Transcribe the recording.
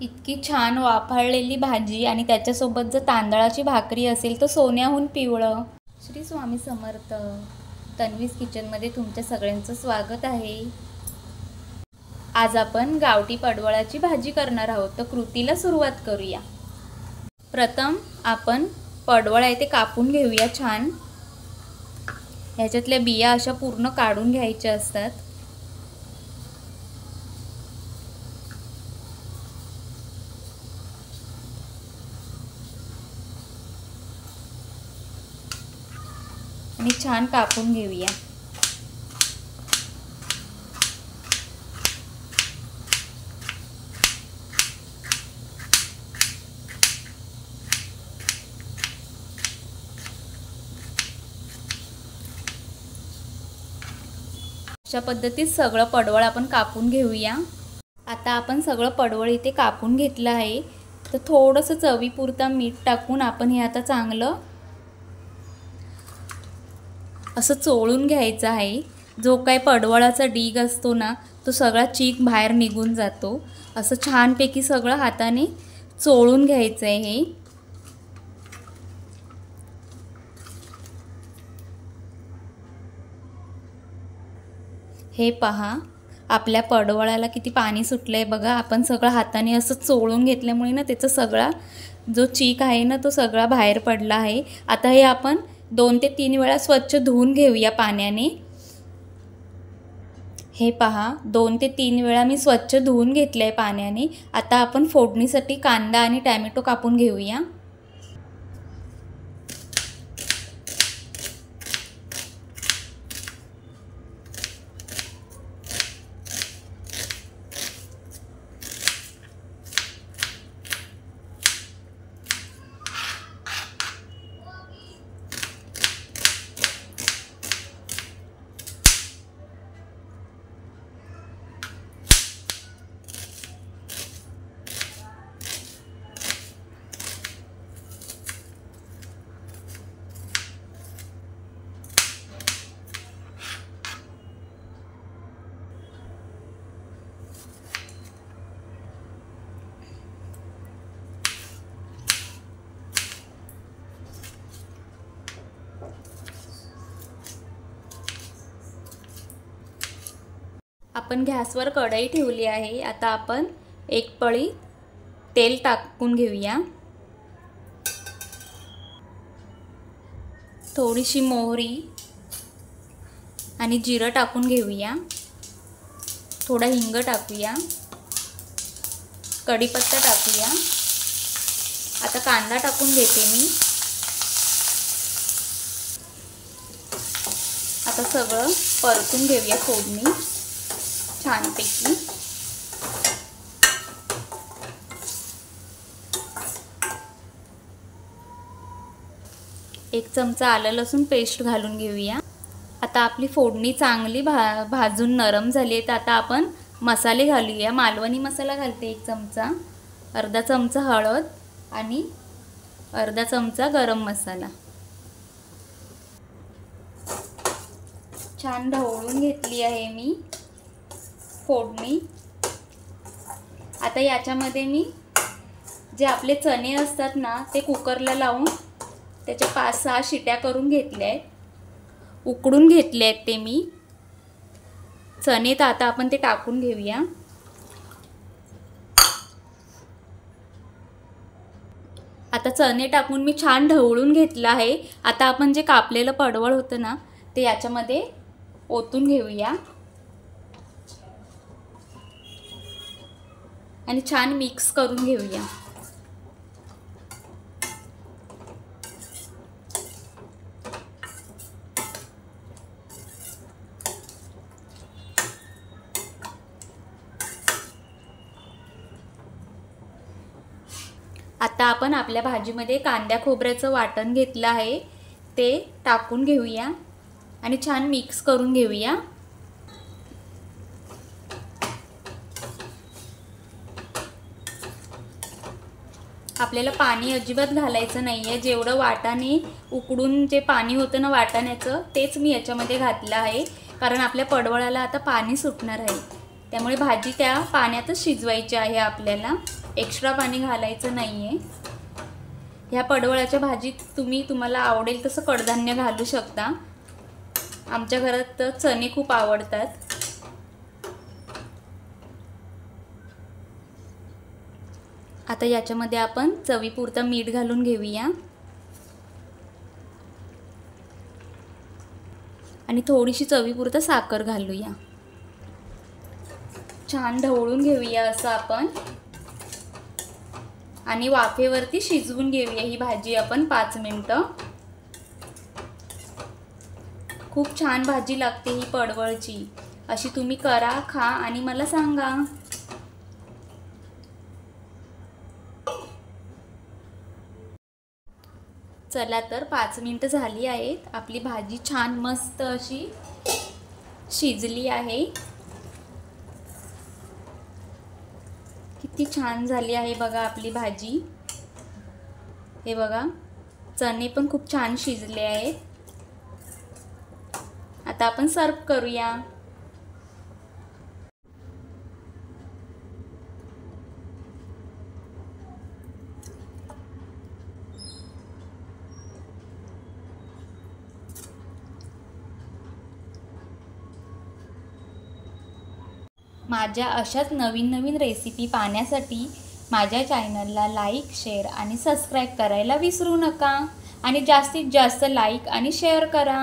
इतकी छान वाफाळलेली भाजी आणि त्याच्यासोबत जर तांदळाची भाकरी असेल तर सोन्याहून पिवळं. श्री स्वामी समर्थ. तन्वीज किचनमध्ये तुमच्या सगळ्यांचं स्वागत आहे. आज आपण गावठी पडवळाची भाजी करणार आहोत. तर कृतीला सुरुवात करूया. प्रथम आपण पडवळ आहे ते कापून घेऊया छान. ह्याच्यातल्या बिया अशा पूर्ण काढून घ्यायच्या असतात. आणि छान कापून घेऊया. अशा पद्धतीत सगळं पडवळ आपण कापून घेऊया. आता आपण सगळं पडवळ इथे कापून घेतलं आहे. तर थोडंसं चवीपुरता मीठ टाकून आपण हे आता चांगलं असं चोळून घ्यायचं आहे. जो काय पडवळाचा डीग असतो ना तो सगळा चीक बाहेर निघून जातो. असं छानपैकी सगळं हाताने चोळून घ्यायचं आहे. हे पहा आपल्या पडवळाला किती पाणी सुटलंय बघा. आपण सगळं हाताने असं चोळून घेतल्यामुळे ना त्याचा सगळा जो चीक आहे ना तो सगळा बाहेर पडला आहे. आता हे आपण 2 ते 3 वेळा स्वच्छ धुवून घेऊया पाण्याने. हे पहा 2 ते 3 वेळा मी स्वच्छ धुवून घेतलंय पाण्याने. आता आपण फोडणीसाठी कांदा आणि टोमॅटो कापून घेऊया. आपण गॅसवर कढई ठेवली आहे. आता आपण एक पळी तेल टाकून घेऊया. थोडीशी मोहरी आणि जिरं टाकून घेऊया. थोडा हिंग टाकूया. कढीपत्ता टाकूया. आता कांदा टाकून घेते मी. आता सगळं परतून घेऊया फोडणी छानपैकी. एक चमचा आलं लसूण पेस्ट घालून घेऊया. आता आपली फोडणी चांगली भाजून नरम झाली आहे. तर आता आपण मसाले घालूया. मालवणी मसाला घालते 1 चमचा, अर्धा चमचा हळद आणि अर्धा चमचा गरम मसाला. छान ढवळून घेतली आहे मी फोडणी. आता याच्यामध्ये मी जे आपले चणे असतात ना ते कुकरला लावून त्याच्या 5-6 शिट्या करून घेतल्या आहेत. उकडून घेतले आहेत ते मी चणे. तर आता आपण ते टाकून घेऊया. आता चणे टाकून मी छान ढवळून घेतलं आहे. आता आपण जे कापलेलं पडवळ होतं ना ते याच्यामध्ये ओतून घेऊया आणि छान मिक्स करून घेऊया. आता आपण आपल्या भाजीमध्ये कांदा खोबऱ्याचं वाटण घेतलं आहे ते टाकून घेऊया आणि छान मिक्स करून घेऊया. आपल्याला पाणी अजिबात घालायचं नाहीये. जेवढं वाटाणे उकडून जे पाणी होतं ना वाटाण्याचं तेच मी याच्यामध्ये घातलं आहे, कारण आपल्या पडवळाला आता पाणी सुटणार आहे. त्यामुळे भाजी त्या पाण्यातच शिजवायची आहे आपल्याला. एक्स्ट्रा पाणी घालायचं नाही आहे. ह्या पडवळाच्या भाजीत तुम्हाला आवडेल तसं कडधान्य घालू शकता. आमच्या घरात तर चणे खूप आवडतात. आता याच्यामध्ये आपण चवीपुरतं मीठ घालून घेऊया आणि थोडीशी चवीपुरतं साखर घालूया. छान ढवळून घेऊया असं आपण आणि वाफेवरती शिजवून घेऊया ही भाजी आपण 5 मिनिटं. खूप छान भाजी लागते ही पडवळची. अशी तुम्ही करा, खा आणि मला सांगा. चला तर 5 मिनिटं झाली आहेत. आपली भाजी छान मस्त अशी शिजली आहे. किती छान झाली आहे बघा आपली भाजी. हे बघा, चणे पण खूप छान शिजले आहेत. आता आपण सर्व करूया. माझ्या अशाच नवीन रेसिपी पाहण्यासाठी माझ्या चॅनलला लाईक, शेअर आणि सबस्क्राईब करायला विसरू नका आणि जास्तीत जास्त लाईक आणि शेअर करा.